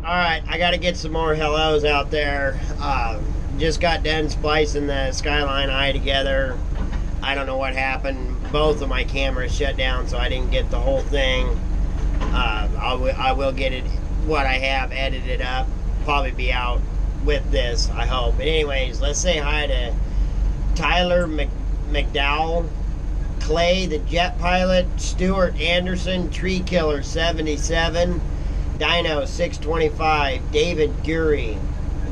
Alright, I gotta get some more hellos out there. Just got done splicing the Skyline Eye together. I don't know what happened. Both of my cameras shut down, so I didn't get the whole thing. I will get it, what I have, edited up. Probably be out with this, I hope. But anyways, let's say hi to Tyler McDowell, Clay the Jet Pilot, Stuart Anderson, Tree Killer 77, Dino 625, David Gurry,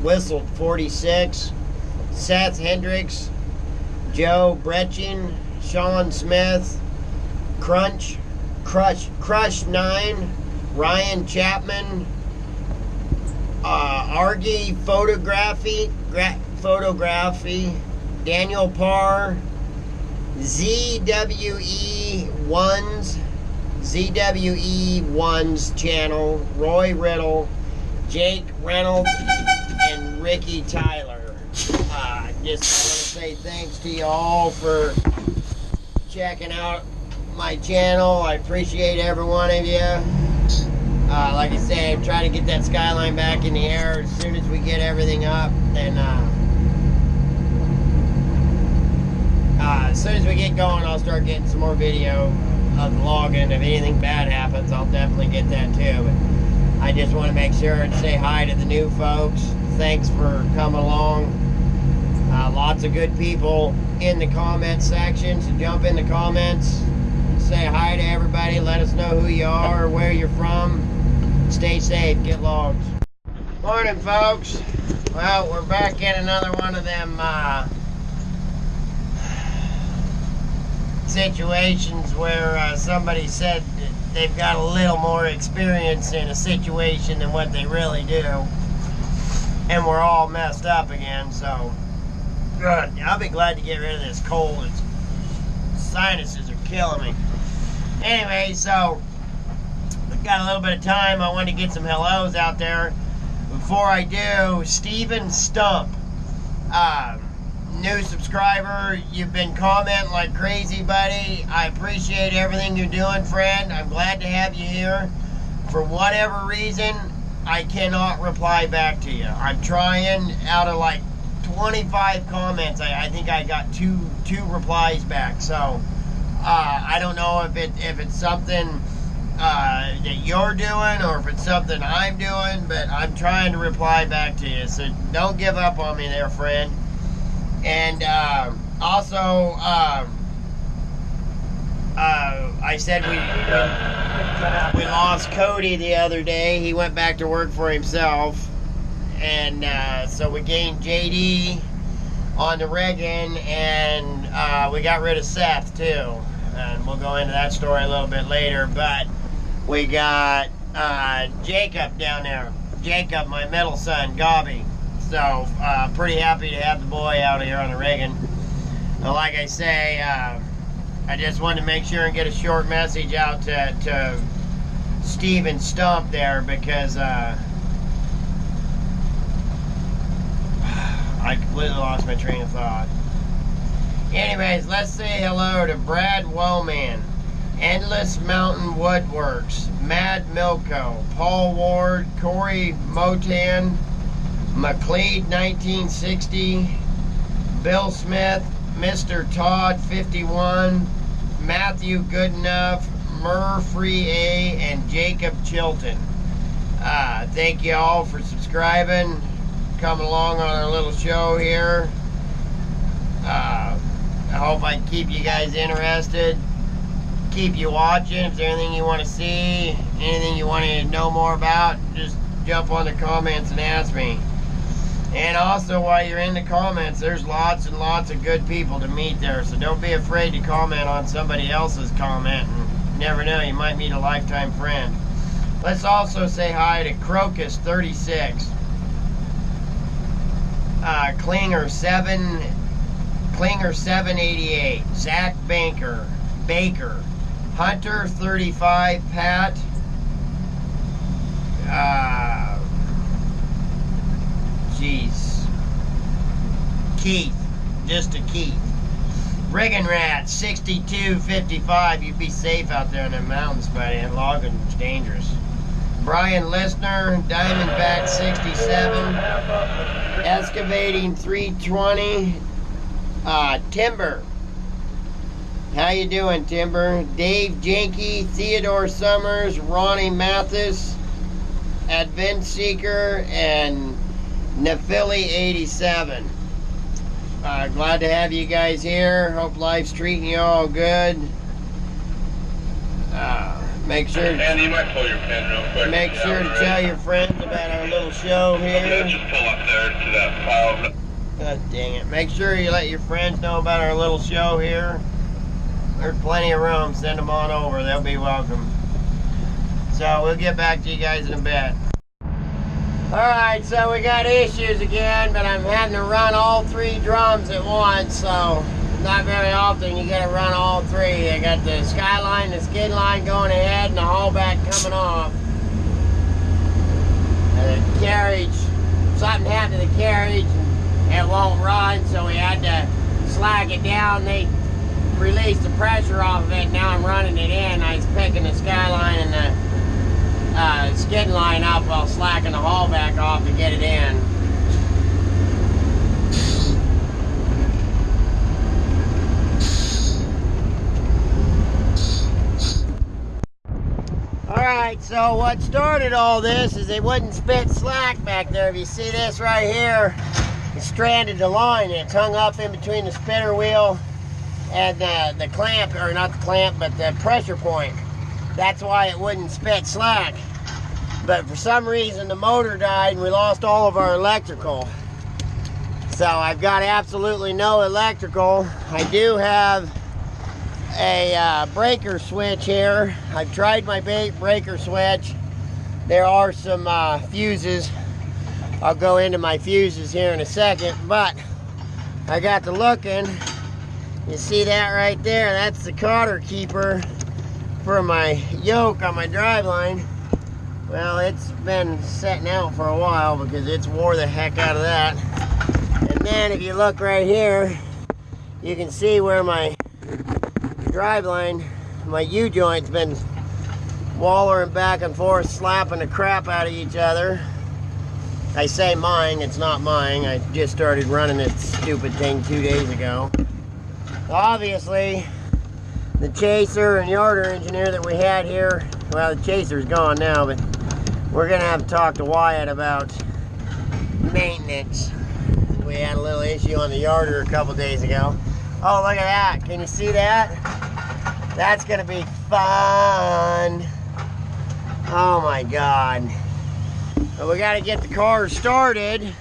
Whistled 46, Seth Hendricks, Joe Bretchen, Sean Smith, Crush 9, Ryan Chapman, Argy Photography, Daniel Parr, ZWE1's channel, Roy Riddle, Jake Reynolds, and Ricky Tyler. Just want to say thanks to you all for checking out my channel. I appreciate every one of you. Like I say, I'm trying to get that Skyline back in the air. As soon as we get everything up, then as soon as we get going, I'll start getting some more video of the login. If anything bad happens, I'll definitely get that too. But I just want to make sure and say hi to the new folks. Thanks for coming along. Lots of good people in the comment section, so jump in the comments, say hi to everybody, let us know who you are, where you're from. Stay safe, get logs. Morning, folks. Well, we're back in another one of them situations where somebody said that they've got a little more experience in a situation than what they really do, and we're all messed up again. So good. I'll be glad to get rid of this cold. Its sinuses are killing me. Anyway, so we've got a little bit of time. I want to get some hellos out there. Before I do, Steven Stump, new subscriber. You've been commenting like crazy, buddy. I appreciate everything you're doing, friend. I'm glad to have you here. For whatever reason, I cannot reply back to you. I'm trying. Out of like 25 comments, I think I got two replies back. So I don't know if it's something that you're doing or if it's something I'm doing, but I'm trying to reply back to you. So don't give up on me there, friend. And also, I said we lost Cody the other day. He went back to work for himself. And so we gained JD on the rigging, and we got rid of Seth too. And we'll go into that story a little bit later. But we got Jacob down there. Jacob, my middle son, Gobby. So pretty happy to have the boy out here on the rigging. And like I say, I just wanted to make sure and get a short message out to Steven Stump there, because I completely lost my train of thought. Anyways, let's say hello to Brad Wellman, Endless Mountain Woodworks, Mad Milko, Paul Ward, Corey Motan, McLeod 1960, Bill Smith, Mr. Todd 51, Matthew Goodenough, Murphy A, and Jacob Chilton. Thank you all for subscribing, coming along on our little show here. I hope I keep you guys interested, keep you watching. If there's anything you want to see, anything you want to know more about, just jump on the comments and ask me. And also, while you're in the comments, there's lots and lots of good people to meet there, so don't be afraid to comment on somebody else's comment. And you never know, you might meet a lifetime friend. Let's also say hi to Crocus 36, Klinger 788, Zach Baker, Hunter 35, Pat, Keith, just a Keith, Riggin Rat 6255. You be safe out there in the mountains, buddy. And logging's dangerous. Brian Listener, Diamondback 67, Excavating 320, Timber. How you doing, Timber? Dave Janke, Theodore Summers, Ronnie Mathis, Advent Seeker, and Nephili 87. Glad to have you guys here. Hope life's treating you all good. Make sure. Andy, you might pull your pin real quick. Make sure to tell your friends about our little show here. Okay, just pull up there to that pile. God dang it. Make sure you let your friends know about our little show here. There's plenty of room. Send them on over. They'll be welcome. So we'll get back to you guys in a bit. Alright, so we got issues again, but I'm having to run all 3 drums at once, so not very often you gotta run all 3. I got the skyline, the skid line going ahead, and the haulback coming off. The carriage, something happened to the carriage, and it won't run, so we had to slack it down. They released the pressure off of it, now I'm running it in. I was picking the skyline and the skid line up while slacking the haulback off to get it in. Alright, so what started all this is they wouldn't spit slack back there. If you see this right here, it stranded the line and it's hung up in between the spinner wheel and the clamp, or not the clamp, but the pressure point. That's why it wouldn't spit slack. But for some reason the motor died and we lost all of our electrical. So I've got absolutely no electrical. I do have a breaker switch here. I've tried my breaker switch. There are some fuses. I'll go into my fuses here in a second, but I got to looking. You see that right there? That's the cotter keeper for my yoke on my driveline. Well, it's been setting out for a while because it's wore the heck out of that. And then if you look right here, you can see where my driveline, my U-joint's been wallering back and forth, slapping the crap out of each other. I say mine, it's not mine. I just started running this stupid thing 2 days ago. Obviously, the chaser and yarder engineer that we had here, well, the chaser's gone now, but we're gonna have to talk to Wyatt about maintenance. We had a little issue on the yarder a couple days ago. Oh, look at that. Can you see that? That's gonna be fun. Oh my God. But we gotta get the car started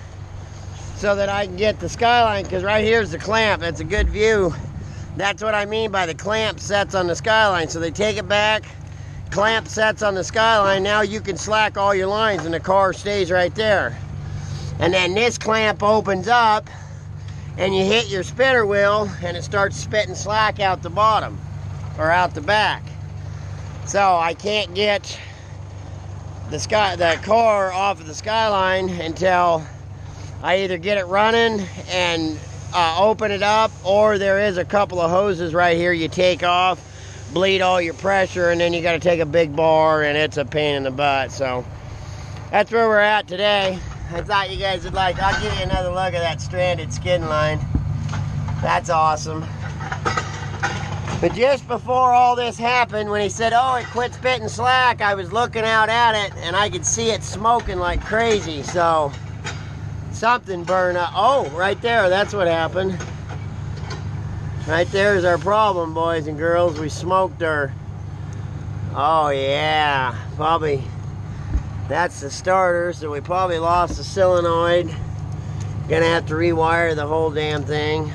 so that I can get the skyline, because right here's the clamp. That's a good view. That's what I mean by the clamp sets on the skyline. So they take it back, clamp sets on the skyline. Now you can slack all your lines and the car stays right there. And then this clamp opens up and you hit your spinner wheel and it starts spitting slack out the bottom or out the back. So I can't get the car off of the skyline until I either get it running and open it up, or there is a couple of hoses right here you take off, bleed all your pressure, and then you got to take a big bar, and it's a pain in the butt. So that's where we're at today. I thought you guys would like. I'll give you another look at that stranded skid line. That's awesome. But just before all this happened, when he said, oh, it quit spitting slack, I was looking out at it and I could see it smoking like crazy. So something burned up. Oh, right there, that's what happened. Right there's our problem, boys and girls. We smoked our, oh yeah, probably, that's the starter, so we probably lost the solenoid. Gonna have to rewire the whole damn thing.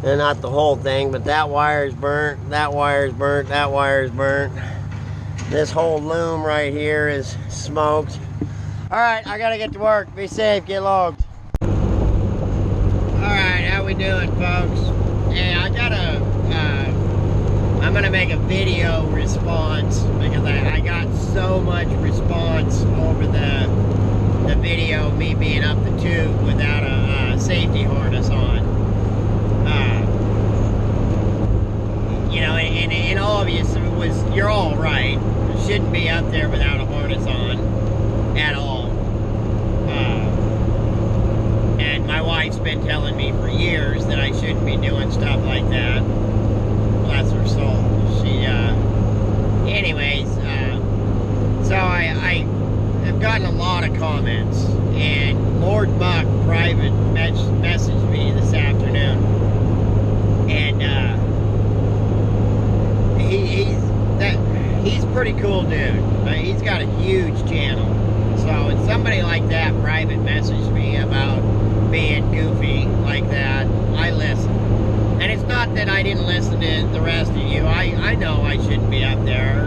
And not the whole thing, but that wire's burnt, that wire's burnt, that wire's burnt. This whole loom right here is smoked. Alright, I gotta get to work. Be safe, get logged. Alright, how we doing, folks? Yeah, I'm gonna make a video response because I got so much response over the video of me being up the tube without a safety harness on. You know, and obviously it was, you're all right. You shouldn't be up there without a harness on. I've gotten a lot of comments, and Lord Muck private messaged me this afternoon, and he's pretty cool dude. He's got a huge channel. So when somebody like that private messaged me about being goofy like that, I listen. And it's not that I didn't listen to the rest of you. I know I shouldn't be up there,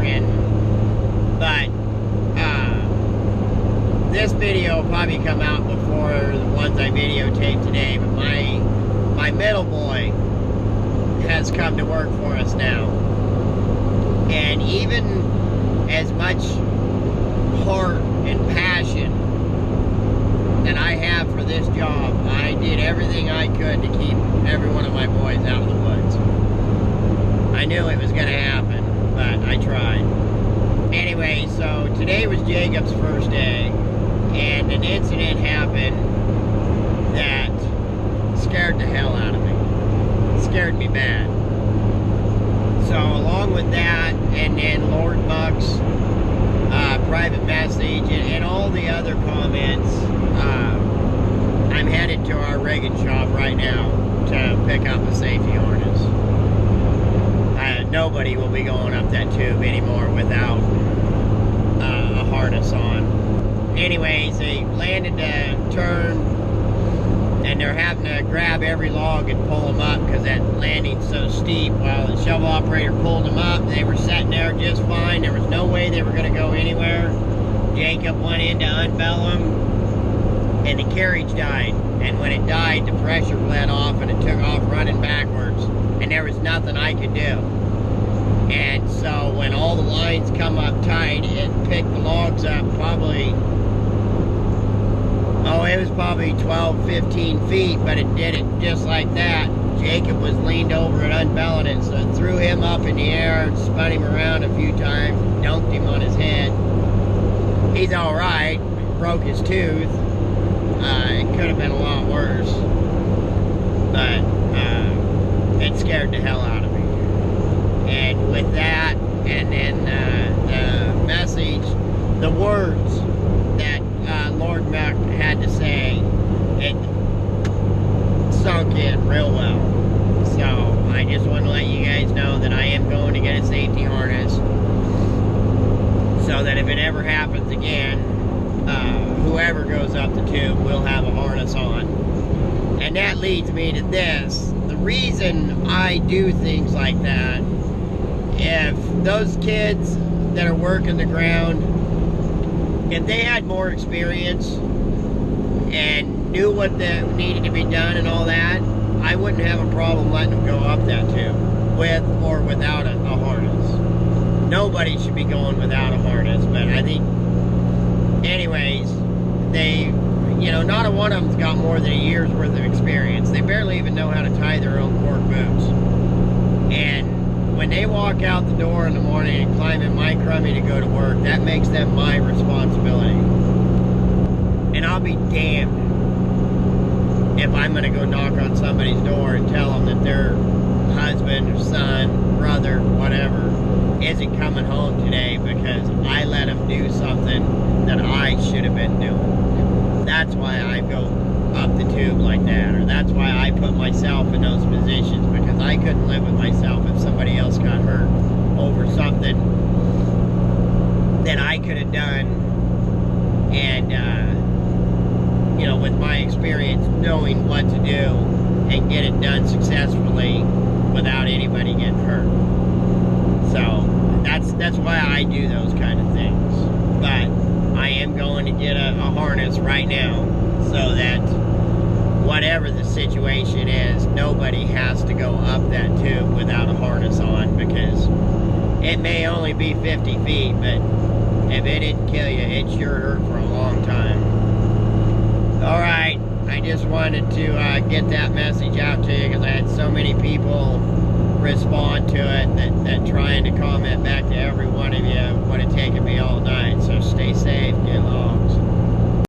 but this video will probably come out before the ones I videotaped today. But my middle boy has come to work for us now, and even as much heart and passion that I have for this job, I did everything I could to keep every one of my boys out of the woods. I knew it was going to happen, but I tried. Anyway, so today was Jacob's first day, and an incident happened that scared the hell out of me. It scared me bad. So along with that, and then Lord Muck's private message, and all the other comments, I'm headed to our rigging shop right now to pick up a safety harness. Nobody will be going up that tube anymore without a harness on. Anyways, they landed the turn, and they're having to grab every log and pull them up because that landing's so steep. While the shovel operator pulled them up, they were sitting there just fine. There was no way they were going to go anywhere. Jacob went in to unbell them, and the carriage died. And when it died, the pressure bled off, and it took off running backwards. And there was nothing I could do. And so when all the lines come up tight, it picked the logs up it was probably 12, 15 feet, but it did it just like that. Jacob was leaned over and unbelling it, so it threw him up in the air and spun him around a few times, dunked him on his head. He's all right, broke his tooth. It could have been a lot worse, but it scared the hell out of me. And with that, and then the message, the words that Lord Muck had to say, it sunk in real well. So I just want to let you guys know that I am going to get a safety harness, so that if it ever happens again, whoever goes up the tube will have a harness on. And that leads me to this. The reason I do things like that, if those kids that are working the ground, if they had more experience and knew what needed to be done and all that, I wouldn't have a problem letting them go up that tube, with or without a harness. Nobody should be going without a harness, but I think, anyways, not a one of them's got more than a year's worth of experience. They barely even know how to tie their own cork boots. And when they walk out the door in the morning and climb in my crummy to go to work, that makes them my responsibility. And I'll be damned if I'm going to go knock on somebody's door and tell them that their husband or son, brother, whatever, isn't coming home today because I let him do something that I should have been doing. That's why I go up the tube like that, or that's why I put myself in those positions, because I couldn't live with myself if somebody else got hurt over something that I could have done, and with my experience knowing what to do and get it done successfully without anybody getting hurt. So that's why I do those kind of things. But I am going to get a harness right now, so that whatever the situation is, nobody has to go up that tube without a harness on, because it may only be 50 feet, but if it didn't kill you, it sure hurt for a long time. Alright, I just wanted to get that message out to you, because I had so many people respond to it that trying to comment back to every one of you would have taken me all night. So stay safe,